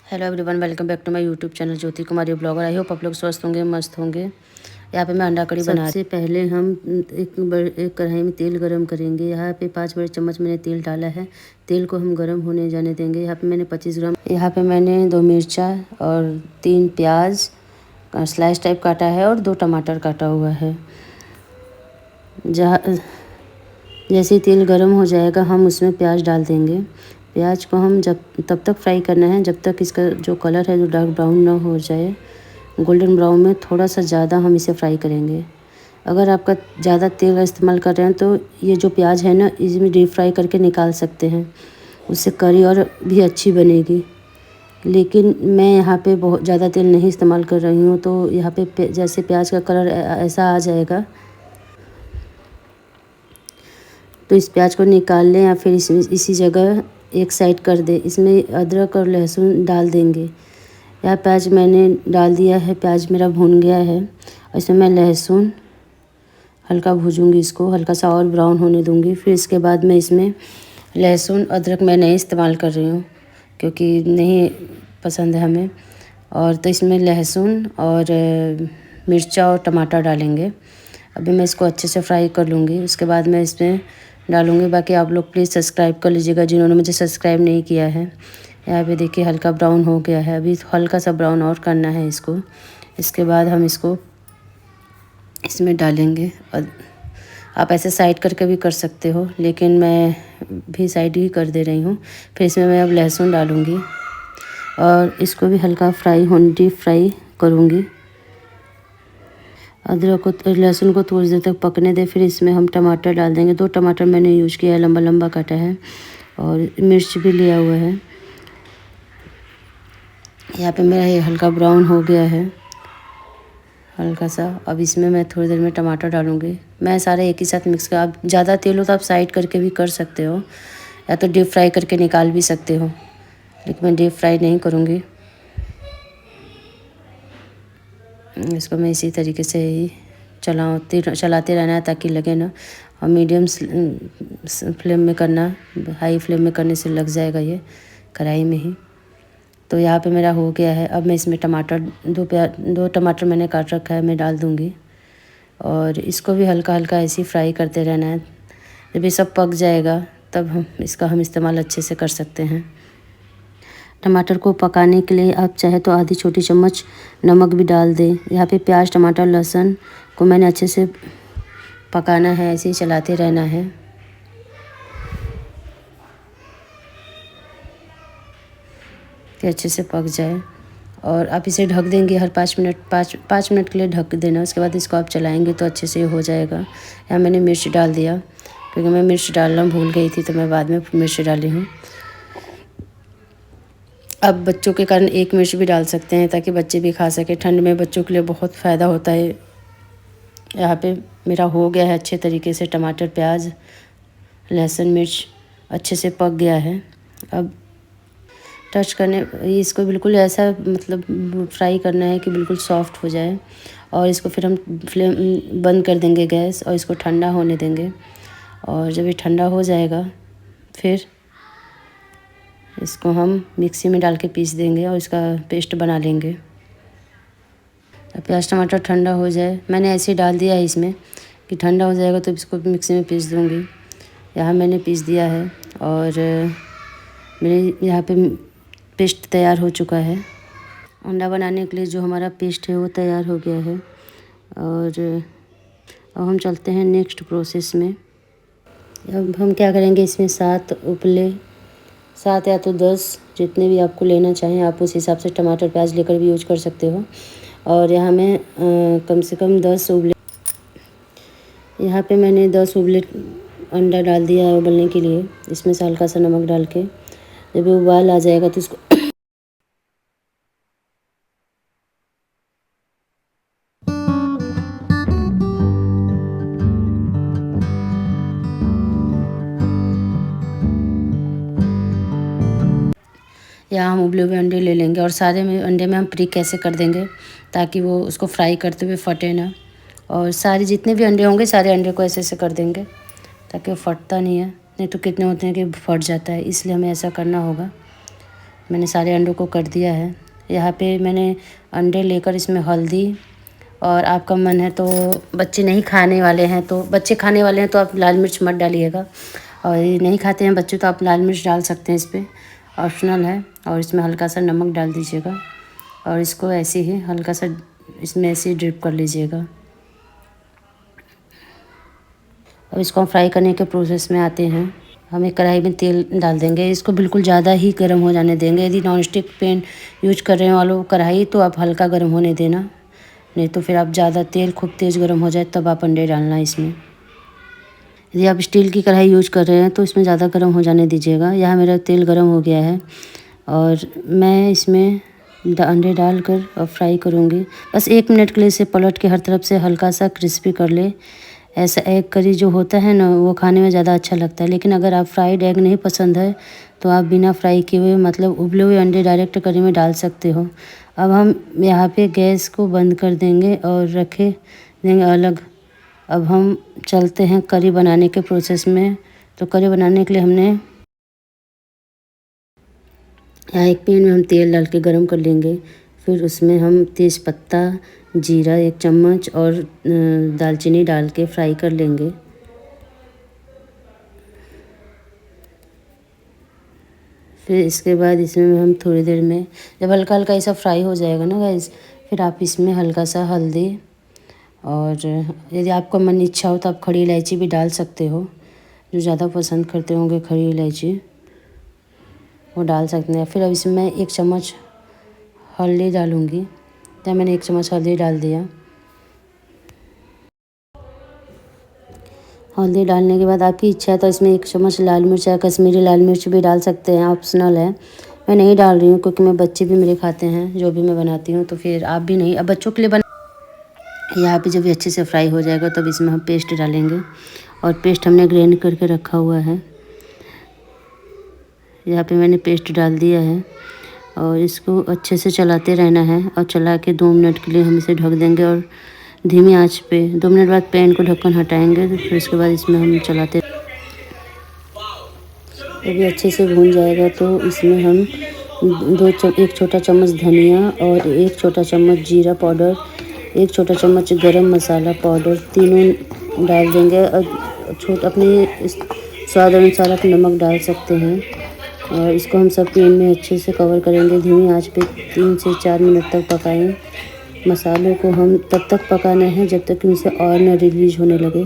Hello everyone, welcome back to my YouTube channel Jyoti Kumari blogger. I hope आप लोग स्वस्थ होंगे, मस्त होंगे। यहाँ पे मैं अंडा कड़ी बना रही। सबसे पहले हम एक कढ़ाई में तेल गरम करेंगे। यहाँ पे 5 बड़े चम्मच मैंने तेल डाला है। तेल को हम गरम होने जाने देंगे। यहाँ पे मैंने 25 ग्राम, यहाँ पे मैंने 2 मिर्चा और 3 प्याज स्लाइस टाइप काटा है और 2 टमाटर काटा हुआ है। जैसे ही तेल गरम हो जाएगा हम उसमें प्याज डाल देंगे। प्याज को हम तब तक फ्राई करना है जब तक इसका जो कलर है जो डार्क ब्राउन ना हो जाए। गोल्डन ब्राउन में थोड़ा सा ज़्यादा हम इसे फ्राई करेंगे। अगर आपका ज़्यादा तेल का इस्तेमाल कर रहे हैं तो ये जो प्याज है ना, इसमें डीप फ्राई करके निकाल सकते हैं, उससे करी और भी अच्छी बनेगी। लेकिन मैं यहाँ पे बहुत ज़्यादा तेल नहीं इस्तेमाल कर रही हूँ, तो यहाँ पे जैसे प्याज का कलर ऐसा आ जाएगा तो इस प्याज को निकाल लें या फिर इसी जगह एक साइड कर दें। इसमें अदरक और लहसुन डाल देंगे। यह प्याज मैंने डाल दिया है। प्याज मेरा भून गया है। इसमें मैं लहसुन हल्का भूजूंगी, इसको हल्का सा और ब्राउन होने दूंगी। फिर इसके बाद मैं इसमें लहसुन अदरक मैं नहीं इस्तेमाल कर रही हूँ क्योंकि नहीं पसंद है हमें। और तो इसमें लहसुन और मिर्चा और टमाटर डालेंगे। अभी मैं इसको अच्छे से फ्राई कर लूँगी। उसके बाद मैं इसमें डालूँगी। बाकी आप लोग प्लीज़ सब्सक्राइब कर लीजिएगा जिन्होंने मुझे सब्सक्राइब नहीं किया है। यहाँ पे देखिए हल्का ब्राउन हो गया है। अभी हल्का सा ब्राउन और करना है इसको। इसके बाद हम इसको इसमें डालेंगे। और आप ऐसे साइड करके भी कर सकते हो, लेकिन मैं भी साइड ही कर दे रही हूँ। फिर इसमें मैं अब लहसुन डालूँगी और इसको भी हल्का डीप फ्राई करूँगी। अदरक को लहसुन को थोड़ी देर तक पकने दें। फिर इसमें हम टमाटर डाल देंगे। 2 टमाटर मैंने यूज़ किया है, लंबा लंबा काटा है, और मिर्च भी लिया हुआ है। यहाँ पे मेरा ये हल्का ब्राउन हो गया है, हल्का सा। अब इसमें मैं थोड़ी देर में टमाटर डालूँगी। मैं सारे एक ही साथ मिक्स कर, आप ज़्यादा तेल हो तो आप साइड करके भी कर सकते हो या तो डीप फ्राई करके निकाल भी सकते हो, लेकिन मैं डीप फ्राई नहीं करूँगी। इसको मैं इसी तरीके से ही चलाते रहना है ताकि लगे ना। और मीडियम फ्लेम में करना, हाई फ्लेम में करने से लग जाएगा ये कढ़ाई में ही। तो यहाँ पे मेरा हो गया है। अब मैं इसमें टमाटर 2 टमाटर मैंने काट रखा है, मैं डाल दूँगी। और इसको भी हल्का हल्का ऐसे ही फ्राई करते रहना है। जब ये सब पक जाएगा तब हम इस्तेमाल अच्छे से कर सकते हैं। टमाटर को पकाने के लिए आप चाहे तो आधी छोटी चम्मच नमक भी डाल दें। यहाँ पे प्याज टमाटर लहसुन को मैंने अच्छे से पकाना है, ऐसे ही चलाते रहना है। कि अच्छे से पक जाए। और आप इसे ढक देंगे हर 5 मिनट के लिए ढक देना। उसके बाद इसको आप चलाएंगे तो अच्छे से हो जाएगा। यहाँ मैंने मिर्च डाल दिया क्योंकि मैं मिर्च डालना भूल गई थी, तो मैं बाद में मिर्च डाली हूँ। अब बच्चों के कारण 1 मिर्च भी डाल सकते हैं ताकि बच्चे भी खा सके। ठंड में बच्चों के लिए बहुत फ़ायदा होता है। यहाँ पे मेरा हो गया है अच्छे तरीके से। टमाटर प्याज लहसुन मिर्च अच्छे से पक गया है। अब टच करने इसको बिल्कुल ऐसा मतलब फ्राई करना है कि बिल्कुल सॉफ्ट हो जाए। और इसको फिर हम फ्लेम बंद कर देंगे गैस और इसको ठंडा होने देंगे। और जब ये ठंडा हो जाएगा फिर इसको हम मिक्सी में डाल के पीस देंगे और इसका पेस्ट बना लेंगे। प्याज टमाटर ठंडा हो जाए, मैंने ऐसे ही डाल दिया है इसमें कि ठंडा हो जाएगा तो इसको मिक्सी में पीस दूँगी। यहाँ मैंने पीस दिया है और मेरे यहाँ पे पेस्ट तैयार हो चुका है। अंडा बनाने के लिए जो हमारा पेस्ट है वो तैयार हो गया है। और अब हम चलते हैं नेक्स्ट प्रोसेस में। अब हम क्या करेंगे, इसमें 7 या तो 10 जितने भी आपको लेना चाहें आप उस हिसाब से टमाटर प्याज लेकर भी यूज कर सकते हो। और यहाँ मैं कम से कम 10 उबले, यहाँ पे मैंने 10 उबले अंडा डाल दिया है उबलने के लिए। इसमें से हल्का सा नमक डाल के जब उबाल आ जाएगा तो इसको यहाँ हम उबले हुए अंडे ले लेंगे और सारे में अंडे में हम प्रिक ऐसे कर देंगे ताकि वो उसको फ्राई करते हुए फटे ना। और सारे जितने भी अंडे होंगे सारे अंडे को ऐसे ऐसे कर देंगे ताकि वो फटता नहीं है। नहीं तो कितने होते हैं कि फट जाता है, इसलिए हमें ऐसा करना होगा। मैंने सारे अंडों को कर दिया है। यहाँ पे मैंने अंडे लेकर इसमें हल्दी, और आपका मन है तो बच्चे नहीं खाने वाले हैं तो बच्चे खाने वाले हैं तो आप लाल मिर्च मत डालिएगा, और ये नहीं खाते हैं बच्चे तो आप लाल मिर्च डाल सकते हैं, इस पर ऑप्शनल है। और इसमें हल्का सा नमक डाल दीजिएगा और इसको ऐसे ही हल्का सा इसमें ऐसे ही ड्रिप कर लीजिएगा। अब इसको हम फ्राई करने के प्रोसेस में आते हैं। हम एक कढ़ाई में तेल डाल देंगे, इसको बिल्कुल ज़्यादा ही गर्म हो जाने देंगे। यदि नॉन स्टिक पैन यूज कर रहे हैं वालों कढ़ाई तो आप हल्का गर्म होने देना, नहीं तो फिर आप ज़्यादा तेल खूब तेज़ गर्म हो जाए तब आप अंडे डालना इसमें। यदि आप स्टील की कढ़ाई यूज कर रहे हैं तो इसमें ज़्यादा गर्म हो जाने दीजिएगा। यहाँ मेरा तेल गर्म हो गया है और मैं इसमें अंडे डालकर और फ्राई करूँगी। बस 1 मिनट के लिए इसे पलट के हर तरफ से हल्का सा क्रिस्पी कर ले। ऐसा एग करी जो होता है ना वो खाने में ज़्यादा अच्छा लगता है, लेकिन अगर आप फ्राइड एग नहीं पसंद है तो आप बिना फ्राई किए हुए मतलब उबले हुए अंडे डायरेक्ट करी में डाल सकते हो। अब हम यहाँ पे गैस को बंद कर देंगे और रखे देंगे अलग। अब हम चलते हैं करी बनाने के प्रोसेस में। तो करी बनाने के लिए हमने यहाँ एक पैन में हम तेल डाल के गरम कर लेंगे। फिर उसमें हम तेज़ पत्ता, जीरा 1 चम्मच और दालचीनी डाल के फ्राई कर लेंगे। फिर इसके बाद इसमें हम थोड़ी देर में जब हल्का हल्का ऐसा फ्राई हो जाएगा ना गाइस, फिर आप इसमें हल्का सा हल्दी, और यदि आपका मन इच्छा हो तो आप खड़ी इलायची भी डाल सकते हो। जो ज़्यादा पसंद करते होंगे खड़ी इलायची वो डाल सकते हैं। फिर अब इसमें मैं 1 चम्मच हल्दी डालूँगी। तो मैंने 1 चम्मच हल्दी डाल दिया। हल्दी डालने के बाद आपकी इच्छा है तो इसमें 1 चम्मच लाल मिर्च या कश्मीरी लाल मिर्च भी डाल सकते हैं, ऑप्शनल है। मैं नहीं डाल रही हूँ क्योंकि मैं बच्चे भी मेरे खाते हैं जो भी मैं बनाती हूँ, तो फिर आप भी नहीं। अब बच्चों के लिए यहाँ पे जब ये अच्छे से फ्राई हो जाएगा तब इसमें हम पेस्ट डालेंगे, और पेस्ट हमने ग्राइंड करके रखा हुआ है। यहाँ पे मैंने पेस्ट डाल दिया है और इसको अच्छे से चलाते रहना है, और चला के 2 मिनट के लिए हम इसे ढक देंगे और धीमी आंच पे। 2 मिनट बाद पैन को ढक्कन हटाएंगे, तो फिर उसके बाद इसमें हम चलाते। जब ये अच्छे से भून जाएगा तो इसमें हम 1 छोटा चम्मच धनिया और 1 छोटा चम्मच जीरा पाउडर, 1 छोटा चम्मच गरम मसाला पाउडर, तीनों डाल देंगे। और अपने स्वाद अनुसार आप नमक डाल सकते हैं, और इसको हम सब पैन में अच्छे से कवर करेंगे। धीमी आंच पे 3 से 4 मिनट तक पकाएं। मसालों को हम तब तक पकाना है जब तक इनसे ऑयल न रिलीज होने लगे,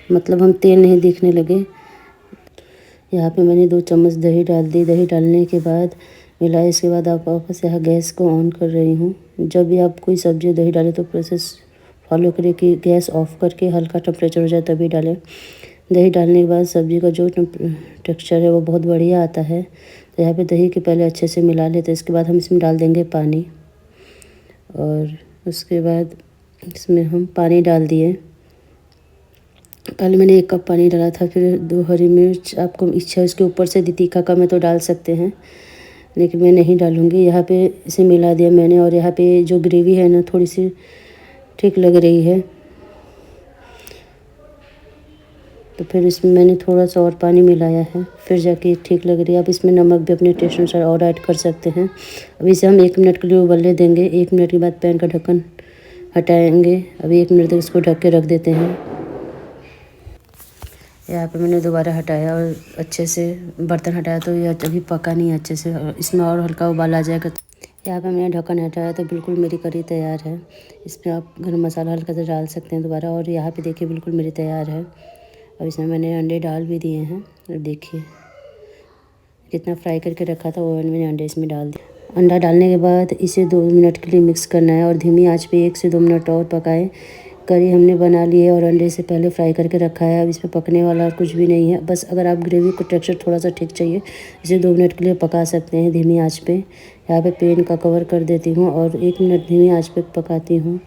मतलब हम तेल नहीं दिखने लगे। यहाँ पे मैंने 2 चम्मच दही डाल दी। दही डालने के बाद मिलाए। इसके बाद आप वापस यहाँ गैस को ऑन कर रही हूँ। जब भी आप कोई सब्ज़ी दही डालें तो प्रोसेस फॉलो करें कि गैस ऑफ करके हल्का टेम्परेचर हो जाए तभी डालें। दही डालने के बाद सब्ज़ी का जो टेक्सचर है वो बहुत बढ़िया आता है। तो यहाँ पे दही के पहले अच्छे से मिला लेते, इसके बाद हम इसमें डाल देंगे पानी, और उसके बाद इसमें हम पानी डाल दिए। पहले मैंने 1 कप पानी डाला था। फिर 2 हरी मिर्च, आपको इच्छा है उसके ऊपर से यदि तीखा कम है तो डाल सकते हैं, लेकिन मैं नहीं डालूँगी। यहाँ पे इसे मिला दिया मैंने, और यहाँ पे जो ग्रेवी है ना थोड़ी सी ठीक लग रही है, तो फिर इसमें मैंने थोड़ा सा और पानी मिलाया है, फिर जाके ठीक लग रही है। आप इसमें नमक भी अपने टेस्ट अनुसार और ऐड कर सकते हैं। अब इसे हम 1 मिनट के लिए उबलने देंगे। 1 मिनट के बाद पैन का ढक्कन हटाएंगे। अभी 1 मिनट तक इसको ढक के रख देते हैं। यहाँ पे मैंने दोबारा हटाया और अच्छे से बर्तन हटाया, तो ये अभी पका नहीं है अच्छे से, और इसमें और हल्का उबाल आ जाएगा। यहाँ पे मैंने ढक्कन हटाया तो बिल्कुल मेरी करी तैयार है। इसमें आप गरम मसाला हल्का सा डाल सकते हैं दोबारा, और यहाँ पे देखिए बिल्कुल मेरी तैयार है। और इसमें मैंने अंडे डाल भी दिए हैं, और देखिए जितना फ्राई करके रखा था वो मैंने अंडे इसमें डाल दिया। अंडा डालने के बाद इसे 2 मिनट के लिए मिक्स करना है, और धीमी आंच पे 1 से 2 मिनट और पकाएं। करी हमने बना ली है और अंडे से पहले फ्राई करके रखा है। अब इसमें पकने वाला कुछ भी नहीं है, बस अगर आप ग्रेवी को टेक्सचर थोड़ा सा ठीक चाहिए इसे 2 मिनट के लिए पका सकते हैं धीमी आंच पे। यहाँ पे पैन का कवर कर देती हूँ और 1 मिनट धीमी आंच पे पकाती हूँ।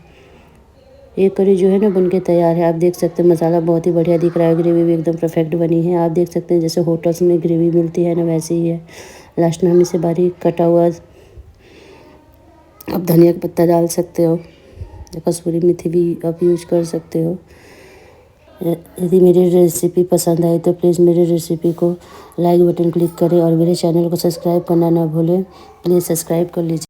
ये करी जो है ना बन के तैयार है। आप देख सकते हैं मसाला बहुत ही बढ़िया दिख रहा है, ग्रेवी भी एकदम परफेक्ट बनी है। आप देख सकते हैं जैसे होटल्स में ग्रेवी मिलती है ना वैसे ही है। लास्ट में हम इसे बारीक कटा हुआ आप धनिया का पत्ता डाल सकते हो, कसूरी मेथी भी आप यूज कर सकते हो। यदि मेरी रेसिपी पसंद आए तो प्लीज़ मेरी रेसिपी को लाइक बटन क्लिक करें और मेरे चैनल को सब्सक्राइब करना ना भूलें। प्लीज़ सब्सक्राइब कर लीजिए।